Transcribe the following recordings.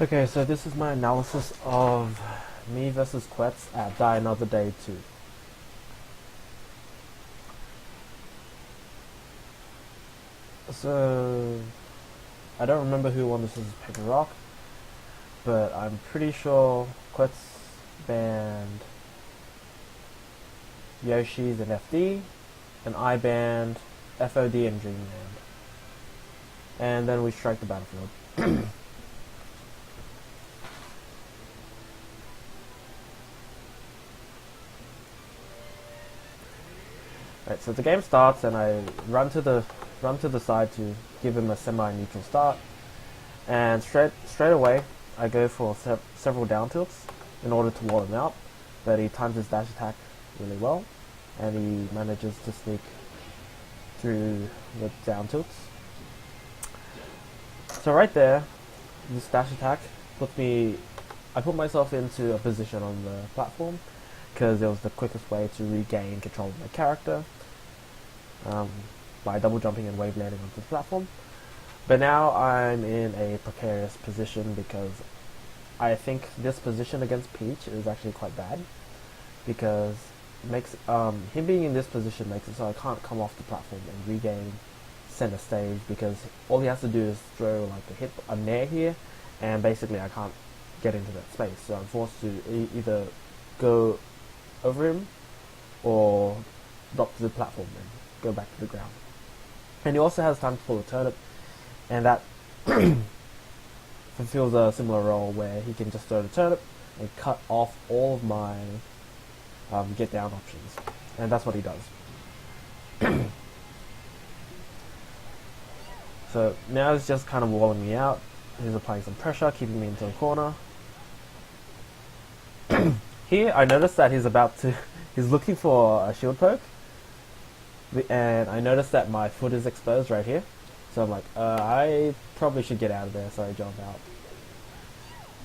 Okay, so this is my analysis of me versus Quetz at Die Another Day 2. So, I don't remember who won this as Paper Rock, but I'm pretty sure Quetz banned Yoshi's and FD, and I banned FOD and Dreamland. And then we strike the battlefield. Right, so the game starts and I run to the side to give him a semi-neutral start, and straight away I go for several down tilts in order to wall him out, but he times his dash attack really well, and he manages to sneak through the down tilts. So right there, this dash attack I put myself into a position on the platform, because it was the quickest way to regain control of my character by double jumping and wave landing onto the platform. But now I'm in a precarious position because I think this position against Peach is actually quite bad, because it makes him being in this position makes it so I can't come off the platform and regain center stage, because all he has to do is throw like a nair here, and basically I can't get into that space, so I'm forced to either go over him or drop to the platform and go back to the ground. And he also has time to pull a turnip, and that fulfills a similar role where he can just throw the turnip and cut off all of my get down options, and that's what he does. So now he's just kind of walling me out. He's applying some pressure, keeping me into a corner. Here I noticed that he's looking for a shield poke, and I noticed that my foot is exposed right here, so I'm like, I probably should get out of there, so I jump out.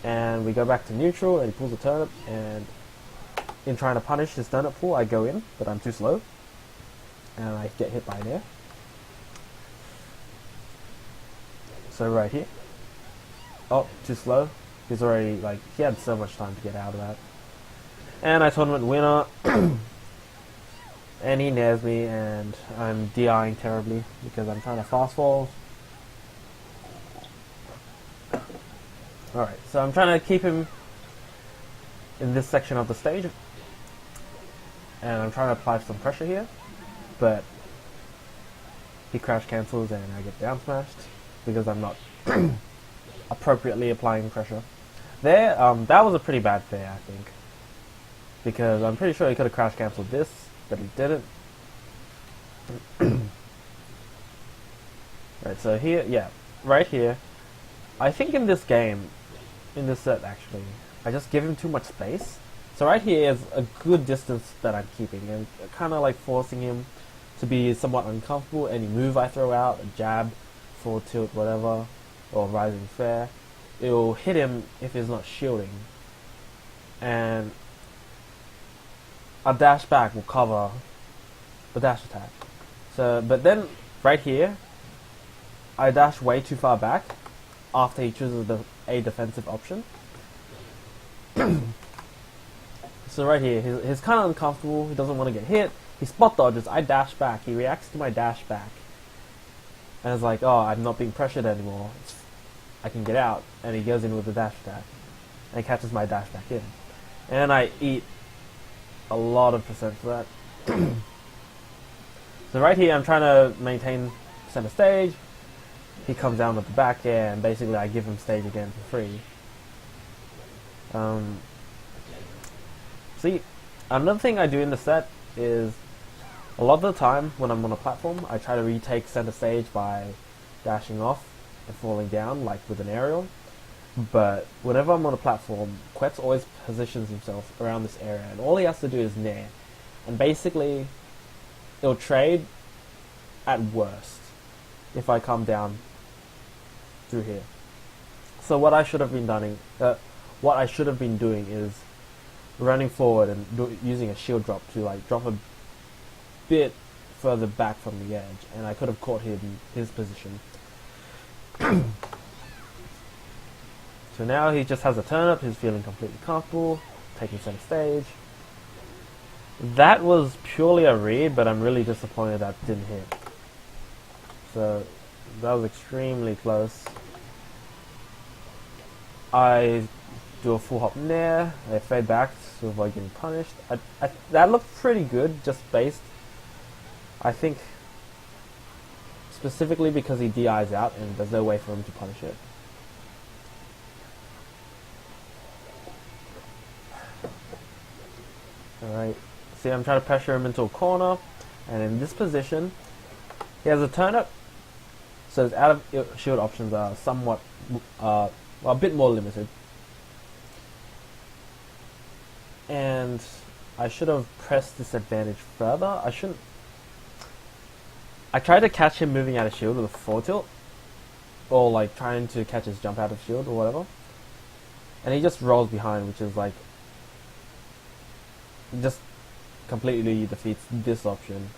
And we go back to neutral, and he pulls a turnip, and in trying to punish his turnip pull, I go in, but I'm too slow, and I get hit by an air. So right here, oh, too slow. He's already, he had so much time to get out of that. And I tournament winner, and he nairs me, and I'm DIing terribly because I'm trying to fast fall. Alright, so I'm trying to keep him in this section of the stage, and I'm trying to apply some pressure here, but he crash cancels and I get down smashed because I'm not appropriately applying pressure. There, that was a pretty bad fair, I think, because I'm pretty sure he could have crash cancelled this, but he didn't. Right, so here, yeah, right here, I think in this game, in this set actually, I just give him too much space. So right here is a good distance that I'm keeping, and kind of like forcing him to be somewhat uncomfortable. Any move I throw out, a jab, full tilt, whatever, or rising fair, it will hit him if he's not shielding, and a dash back will cover the dash attack. So, but then right here, I dash way too far back after he chooses a defensive option. So right here, he's kind of uncomfortable. He doesn't want to get hit. He spot dodges. I dash back. He reacts to my dash back, and it's like, oh, I'm not being pressured anymore. I can get out, and he goes in with the dash attack and catches my dash back in, and I eat a lot of percent for that. So right here I'm trying to maintain center stage. He comes down with the back air, and basically I give him stage again for free. See, another thing I do in the set is a lot of the time when I'm on a platform, I try to retake center stage by dashing off and falling down, like with an aerial. But whenever I'm on a platform, Quetz always positions himself around this area, and all he has to do is nair, and basically it'll trade at worst if I come down through here. So what I should have been doing is running forward and using a shield drop to drop a bit further back from the edge, and I could have caught him in his position. So now he just has a turnip, he's feeling completely comfortable, taking center stage. That was purely a read, but I'm really disappointed that didn't hit. So that was extremely close. I do a full hop nair, I fade back to avoid getting punished. That looked pretty good, just based, I think, specifically because he DIs out and there's no way for him to punish it. Alright, see, I'm trying to pressure him into a corner, and in this position, he has a turnip, so his out of shield options are somewhat, well, a bit more limited. And I should have pressed this advantage further. I tried to catch him moving out of shield with a forward tilt, or like trying to catch his jump out of shield or whatever, and he just rolls behind, which is like, just completely defeats this option.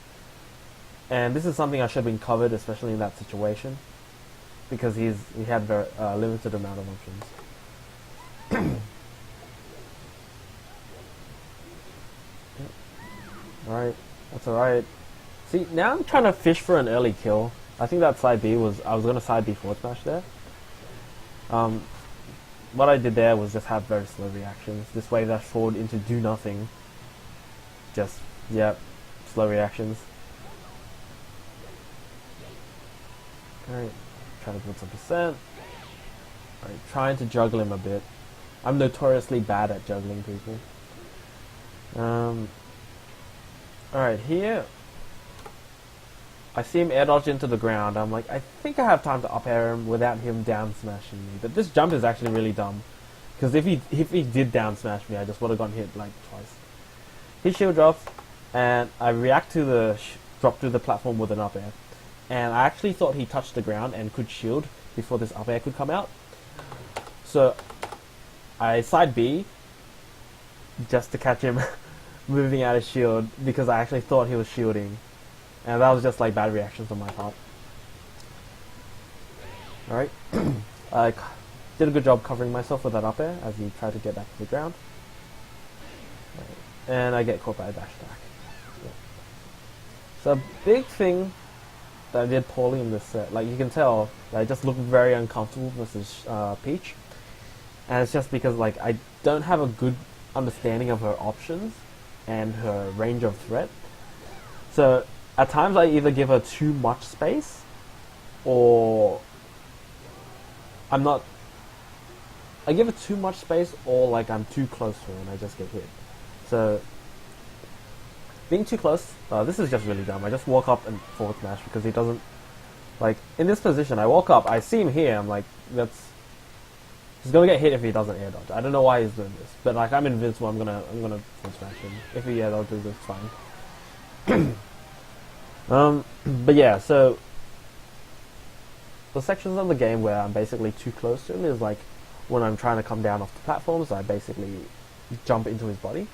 And this is something I should have been covered, especially in that situation, because he had very limited amount of options. Alright, that's alright. See, now I'm trying to fish for an early kill. I think that side B was, I was going to side B forward smash there. What I did there was just have very slow reactions. This wave dash forward into do nothing. Just, yep, slow reactions. Alright, trying to build some percent. Alright, trying to juggle him a bit. I'm notoriously bad at juggling people. Alright, here I see him air dodge into the ground. I'm like, I think I have time to up air him without him down smashing me. But this jump is actually really dumb, because if he did down smash me, I just would have gotten hit like twice. He shield drops, and I react to the drop through the platform with an up air. And I actually thought he touched the ground and could shield before this up air could come out. So I side B just to catch him moving out of shield, because I actually thought he was shielding. And that was just like bad reactions on my part. Alright. I did a good job covering myself with that up air as he tried to get back to the ground. And I get caught by a dash attack. Yeah. So a big thing that I did poorly in this set, like you can tell, I just look very uncomfortable versus Peach. And it's just because like I don't have a good understanding of her options and her range of threat. So at times I either give her too much space, or I give her too much space, or like I'm too close to her and I just get hit. So being too close, this is just really dumb. I just walk up and forward smash because he doesn't, like in this position, I walk up, I see him here, I'm like, he's gonna get hit if he doesn't air dodge. I don't know why he's doing this, but like I'm invincible, I'm gonna forward smash him. If he air dodges, it's fine. But yeah, so the sections of the game where I'm basically too close to him is like when I'm trying to come down off the platforms, I basically jump into his body.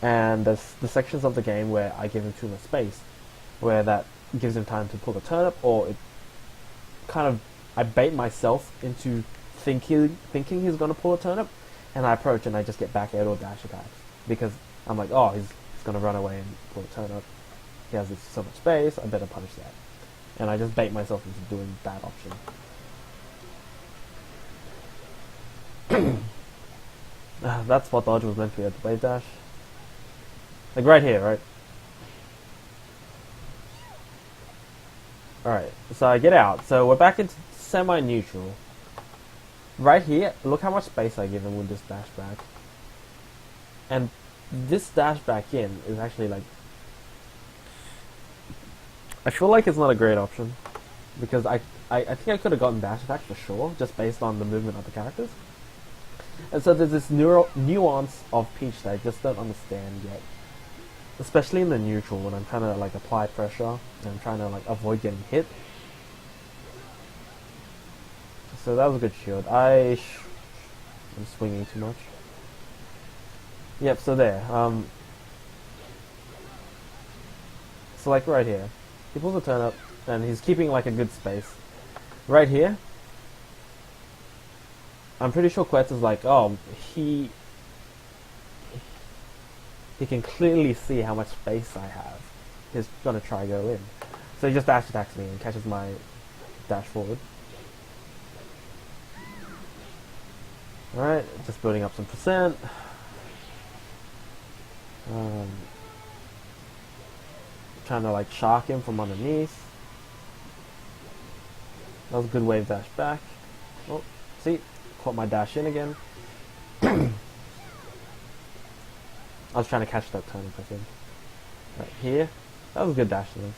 And there's the sections of the game where I give him too much space, where that gives him time to pull the turnip, or it kind of, I bait myself into thinking he's going to pull a turnip, and I approach and I just get back air or dash attacks, because I'm like, oh, he's going to run away and pull a turnip. He has so much space, I better punish that. And I just bait myself into doing that option. That spot dodge was meant to be at the wave dash. Like right here, right? Alright, so I get out. So we're back into semi-neutral. Right here, look how much space I give him with this dash back. And this dash back in is actually like, I feel like it's not a great option, because I think I could have gotten dash attack for sure, just based on the movement of the characters. And so there's this nuance of Peach that I just don't understand yet, especially in the neutral when I'm trying to like apply pressure and I'm trying to like avoid getting hit. So that was a good shield. I'm swinging too much. Yep. So there. So like right here. He pulls a turn up, and he's keeping like a good space. Right here, I'm pretty sure Quetz is like, oh, he can clearly see how much space I have. He's gonna try to go in. So he just dash attacks me and catches my dash forward. Alright, just building up some percent. Trying to like shark him from underneath. That was a good wave dash back. Oh, see? Caught my dash in again. I was trying to catch that turnip, I think. Right here. That was a good dash to this.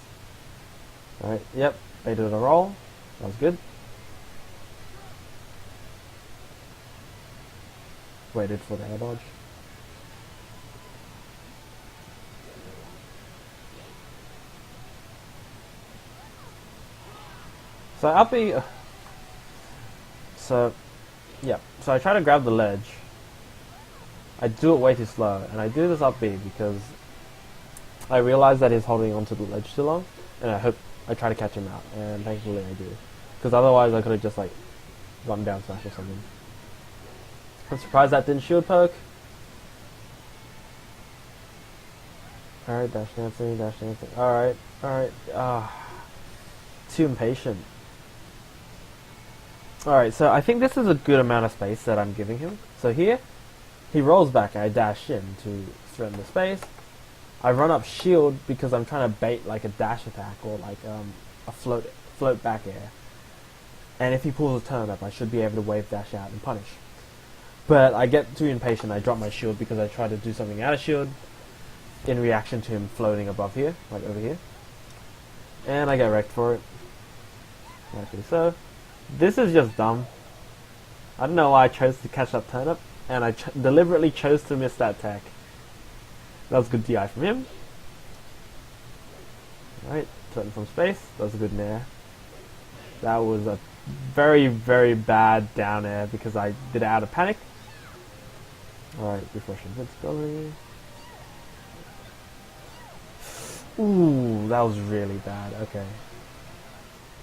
Alright, yep. Baited a roll. That was good. Waited for the air dodge. So up B. So I try to grab the ledge. I do it way too slow, and I do this up B because I realize that he's holding onto the ledge too long, and I try to catch him out, and thankfully I do. Because otherwise I could have just like gone down smash or something. I'm surprised that didn't shield poke. Alright, dash dancing, dash dancing. Alright. Too impatient. Alright, so I think this is a good amount of space that I'm giving him. So here, he rolls back and I dash in to threaten the space. I run up shield because I'm trying to bait like a dash attack or like a float back air. And if he pulls a turn up, I should be able to wave dash out and punish. But I get too impatient, I drop my shield because I try to do something out of shield in reaction to him floating above here, like over here. And I get wrecked for it. Actually, so this is just dumb. I don't know why I chose to catch that turnip, and I deliberately chose to miss that tech. That was good DI from him. Alright, turn from space. That was a good nair. That was a very, very bad down air because I did it out of panic. Alright, refresh invincibility. Ooh, that was really bad. Okay.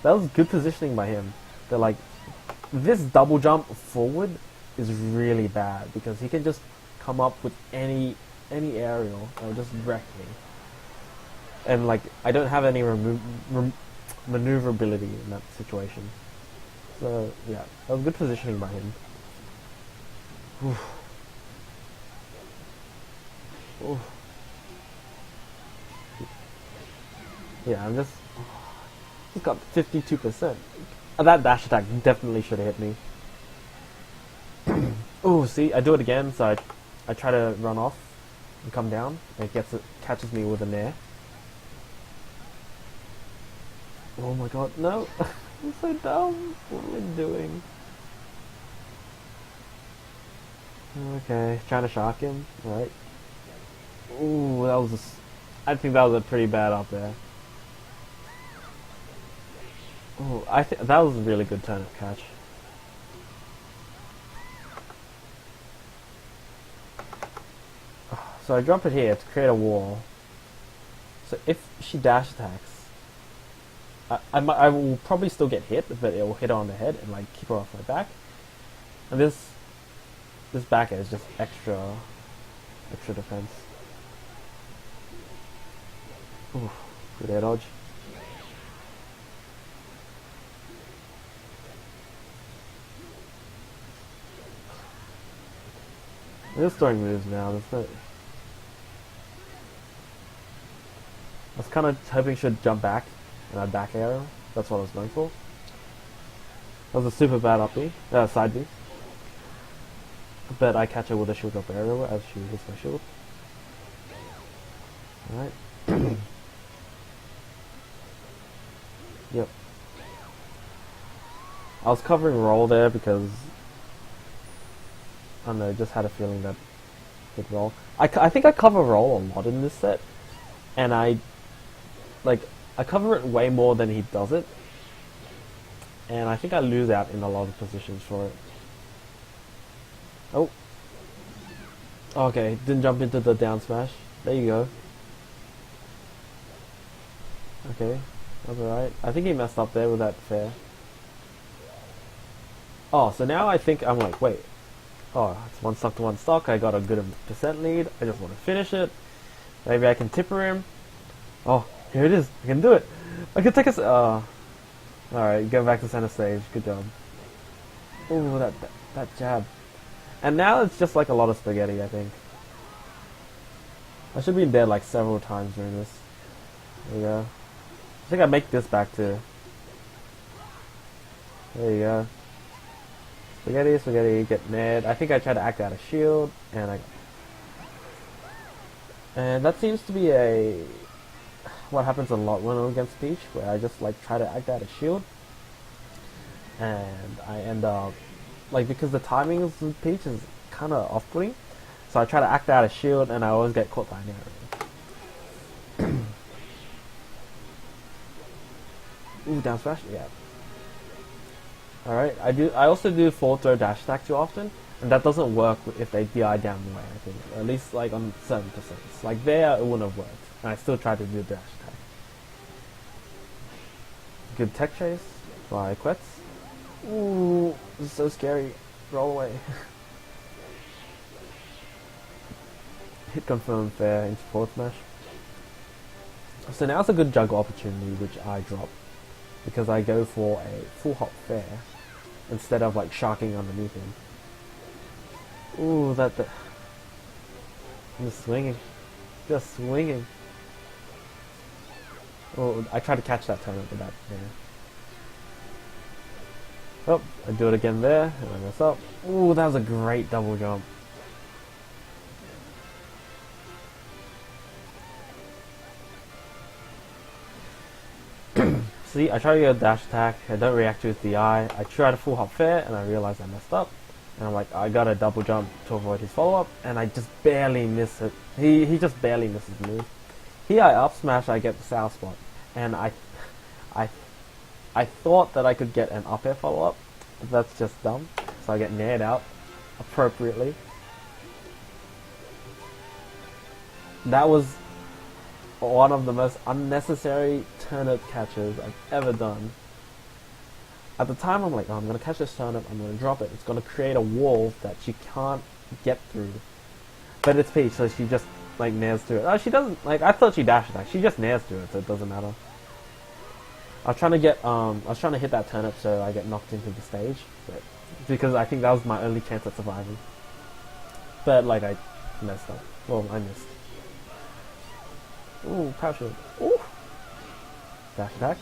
That was good positioning by him. But like, this double jump forward is really bad because he can just come up with any aerial and just wreck me. And like, I don't have any maneuverability in that situation. So yeah, that was good positioning by him. Oof. Oof. Yeah, I'm just got 52%. That dash attack definitely should have hit me. Oh, see, I do it again, so I try to run off and come down, and it catches me with a nair. Oh my god, no! I'm so dumb! What am I doing? Okay, trying to shock him, right? Ooh, that was I think that was a pretty bad up there. Oh, I think that was a really good turnip catch. So I drop it here to create a wall. So if she dash attacks, I will probably still get hit, but it will hit her on the head and like keep her off my back. And this back air is just extra defense. Ooh, good air dodge. I'm just throwing moves now. I was kind of hoping she'd jump back and I'd back arrow. That's what I was going for. That was a super bad up B, side B. But I catch her with a shield up arrow as she hits my shield. Alright. Yep. I was covering roll there because I don't know, just had a feeling that would roll. I think I cover roll a lot in this set, and I cover it way more than he does it, and I think I lose out in a lot of positions for it. Oh. Okay, didn't jump into the down smash. There you go. Okay, that's alright. I think he messed up there with that fair. Oh, so now I think I'm like, wait. Oh, it's one stock to one stock. I got a good percent lead. I just want to finish it. Maybe I can tipper him. Oh, here it is. I can do it. I can take a... Alright, go back to center stage. Good job. Ooh, that jab. And now it's just like a lot of spaghetti, I think. I should be dead like several times during this. There you go. I think I make this back too. There you go. Spaghetti, spaghetti, get Ned. I think I tried to act out a shield, and that seems to be what happens a lot when I'm against Peach, where I just like try to act out a shield, and I end up like, because the timing of Peach is kind of off-putting, so I try to act out a shield, and I always get caught by an arrow. Ooh, down smash, yeah. Alright, I also do forward throw dash attack too often, and that doesn't work if they DI down the way, I think. At least like on certain percents. Like there, it wouldn't have worked. And I still tried to do dash attack. Good tech chase by Quetz. Ooh, this is so scary. Roll away. Hit confirm fair into forward smash. So now it's a good juggle opportunity, which I drop. Because I go for a full hop fair instead of like sharking underneath him. Ooh, I'm just swinging. Just swinging. Oh, I try to catch that turn with that there. Oh, I do it again there, and I mess up. Ooh, that was a great double jump. See, I try to get a dash attack, I don't react to his DI, I try to full hop fair, and I realize I messed up. And I'm like, I gotta double jump to avoid his follow-up, and I just barely miss it. He just barely misses the move. Here I up smash, I get the south spot. And I thought that I could get an up air follow-up, but that's just dumb. So I get nared out appropriately. That was one of the most unnecessary turnip catches I've ever done. At the time I'm like, oh, I'm going to catch this turnip, I'm going to drop it. It's going to create a wall that she can't get through. But it's Peach, so she just like nails through it. Oh, she doesn't, like, I thought she dash attack. She just nails through it, so it doesn't matter. I was trying to hit that turnip so I get knocked into the stage, but because I think that was my only chance at surviving. But like, I messed up. Well, I missed. Ooh, power shield. Ooh! Dash attack.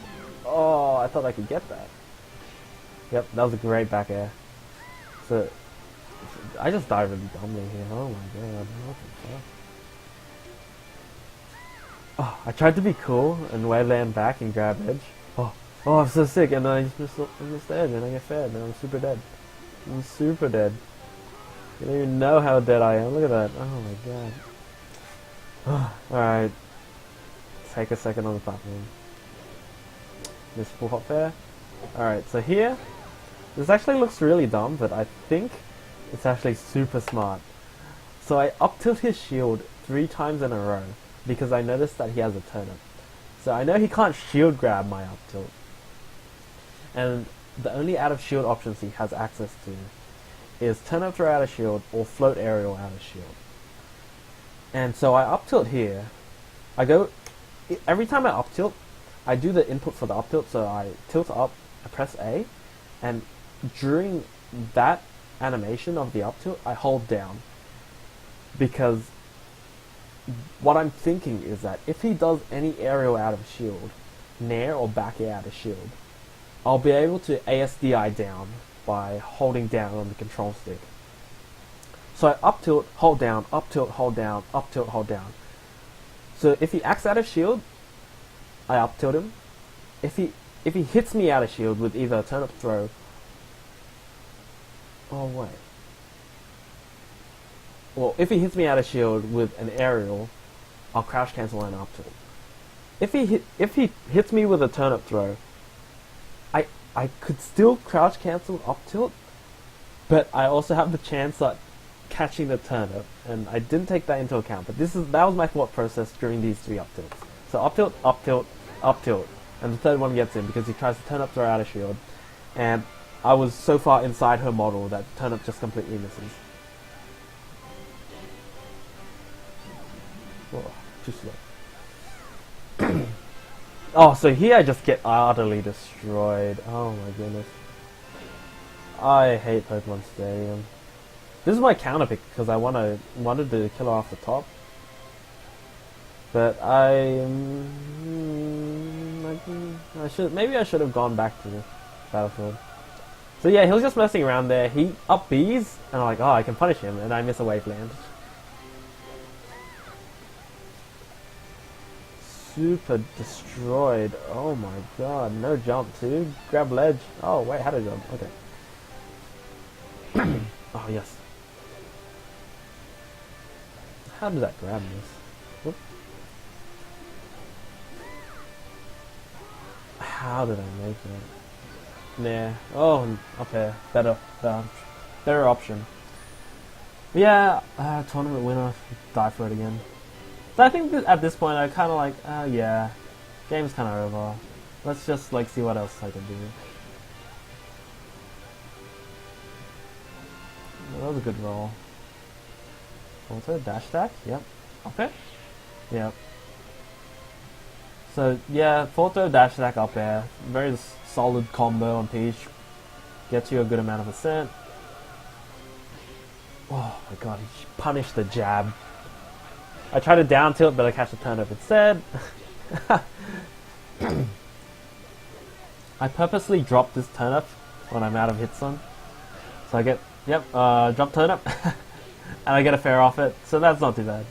Oh, I thought I could get that. Yep, that was a great back air. So, I just died really dumbly here. Oh my god, what the fuck? Oh, I tried to be cool and land back and grab edge. Oh, I'm so sick, and then I just missed the edge, and I get fed, and I'm super dead. I'm super dead. You don't even know how dead I am. Look at that. Oh my god. Alright. Take a second on the platform. This full hop fair. Alright, so here, this actually looks really dumb, but I think it's actually super smart. So I up tilt his shield 3 times in a row, because I noticed that he has a turnip. So I know he can't shield grab my up tilt. And the only out of shield options he has access to is turnip throw out of shield or float aerial out of shield. And so I up tilt here. Every time I up tilt, I do the input for the up tilt, so I tilt up, I press A, and during that animation of the up tilt, I hold down. Because what I'm thinking is that if he does any aerial out of shield, nair or back air out of shield, I'll be able to ASDI down by holding down on the control stick. So I up tilt, hold down, up tilt, hold down, up tilt, hold down. So if he acts out of shield, I up tilt him. If he hits me out of shield with either a turnip throw, oh wait. Well, if he hits me out of shield with an aerial, I'll crouch cancel and up tilt. If he hits me with a turnip throw, I could still crouch cancel up tilt, but I also have the chance at catching the turnip, and I didn't take that into account. But that was my thought process during these 3 up tilts. So up tilt, up tilt, up tilt, and the third one gets in because he tries to turn up throw out of shield, and I was so far inside her model that turnip just completely misses. Oh, too slow. Oh, so here I just get utterly destroyed. Oh my goodness. I hate Pokemon Stadium. This is my counter pick because I wanted to kill her off the top. But maybe I should have gone back to the battlefield. So yeah, he was just messing around there. He up B's, and I'm like, oh, I can punish him, and I miss a waveland. Super destroyed. Oh my god, no jump too. Grab ledge. Oh wait, how to jump? Okay. Oh yes. How did that grab this? Whoop. How did I make it? Nah. Oh, okay. Better option. Yeah, tournament winner. Die for it again. So I think that at this point I kind of like, yeah, game's kind of over. Let's just like see what else I can do. That was a good roll. Also dash attack. Yep. Okay. Yep. So yeah, photo dash attack up air. Very solid combo on Peach. Gets you a good amount of percent. Oh my god, he punished the jab. I tried to down tilt, but I catch the turnip instead. I purposely drop this turnip when I'm out of hits on. So I get, yep, drop turnip. And I get a fair off it, so that's not too bad.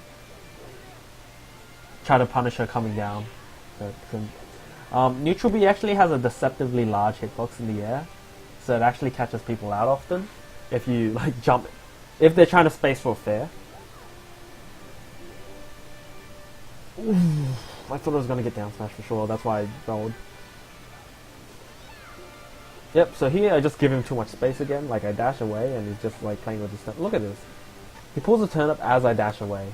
Try to punish her coming down. Neutral B actually has a deceptively large hitbox in the air, so it actually catches people out often. If you like jump, if they're trying to space for a fair. Ooh, I thought I was going to get down smash for sure, that's why I rolled. Yep, so here I just give him too much space again, like I dash away and he's just like playing with his turn. Look at this. He pulls a turnip as I dash away.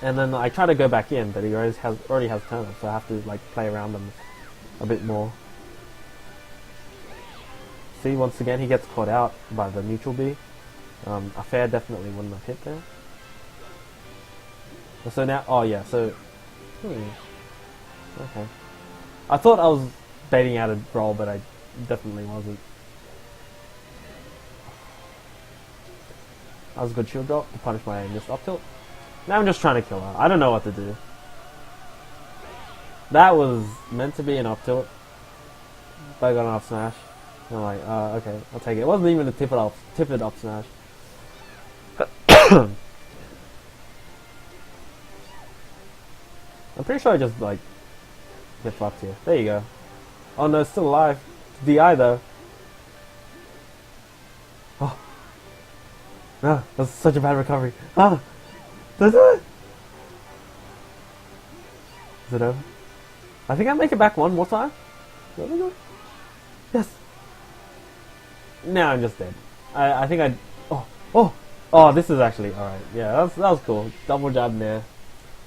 And then I try to go back in, but he already has turnip, so I have to like play around them a bit more. See, once again he gets caught out by the neutral B. A fair definitely wouldn't have hit there. So now, oh yeah, so, okay. I thought I was baiting out a roll, but I definitely wasn't. That was a good shield drop to punish my missed up tilt. Now I'm just trying to kill her. I don't know what to do. That was meant to be an up tilt, but I got an up smash. And I'm like, okay, I'll take it. It wasn't even a tip it up smash. I'm pretty sure I just like get fucked here. There you go. Oh no, it's still alive. It's DI though. Oh no, that's such a bad recovery. Ah, that's it. Is it over? I think I make it back one more time. There we go. Yes. Now I'm just dead. I think I. Oh, this is actually all right. Yeah, that was cool. Double jab there.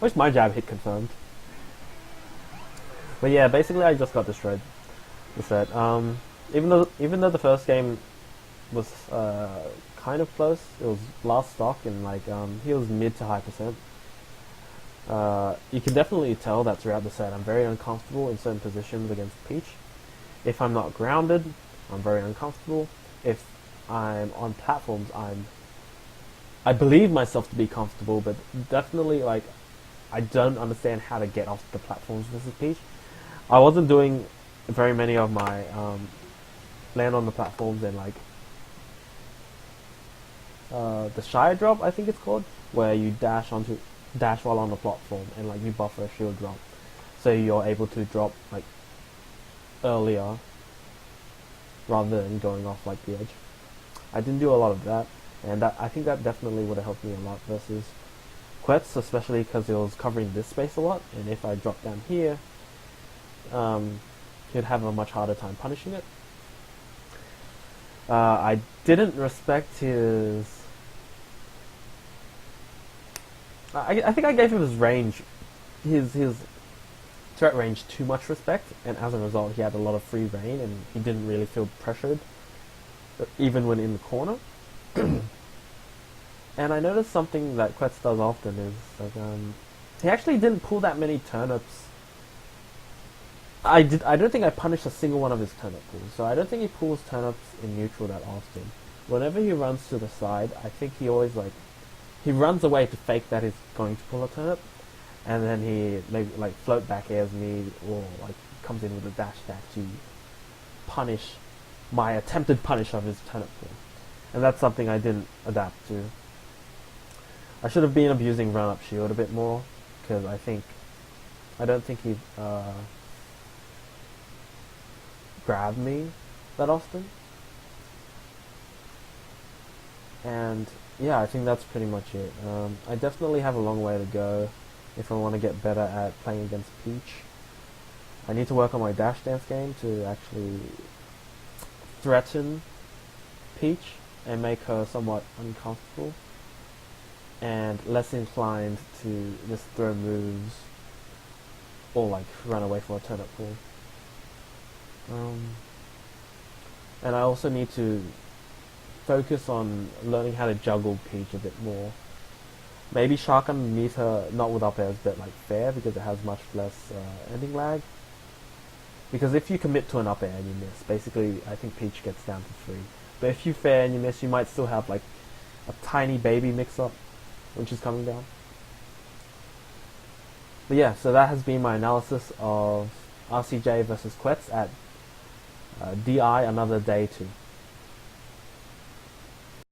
Wish my jab hit confirmed. But yeah, basically I just got destroyed. The set. Even though the first game was kind of close, it was last stock and like he was mid to high percent. You can definitely tell that throughout the set I'm very uncomfortable in certain positions against Peach. If I'm not grounded, I'm very uncomfortable. If I'm on platforms, I believe myself to be comfortable, but definitely like I don't understand how to get off the platforms versus Peach. I wasn't doing very many of my land on the platforms and like the shy drop, I think it's called, where you dash while on the platform and like you buffer a shield drop, so you're able to drop like earlier rather than going off like the edge. I didn't do a lot of that, and I think that definitely would have helped me a lot versus Quetz, especially because it was covering this space a lot, and if I drop down here, he'd have a much harder time punishing it. I didn't respect his... I think I gave him his range, his threat range too much respect, and as a result he had a lot of free reign and he didn't really feel pressured even when in the corner. And I noticed something that Quetz does often is like he actually didn't pull that many turnips. I don't think I punished a single one of his turnip pulls, so I don't think he pulls turnips in neutral that often. Whenever he runs to the side, I think he always he runs away to fake that he's going to pull a turnip, and then he maybe float back airs me or comes in with a dash to punish my attempted punish of his turnip pull. And that's something I didn't adapt to. I should have been abusing run up shield a bit more, because I don't think he grabbed me that often. And yeah, I think that's pretty much it. I definitely have a long way to go if I want to get better at playing against Peach. I need to work on my dash dance game to actually threaten Peach and make her somewhat uncomfortable and less inclined to just throw moves or run away from a turnip pull. And I also need to focus on learning how to juggle Peach a bit more. Maybe Shark underneath her, not with up airs, but fair, because it has much less ending lag. Because if you commit to an up air and you miss, basically I think Peach gets down to 3. But if you fair and you miss, you might still have a tiny baby mix-up when she's coming down. But yeah, so that has been my analysis of RCJay versus Quetz at DI another day 2.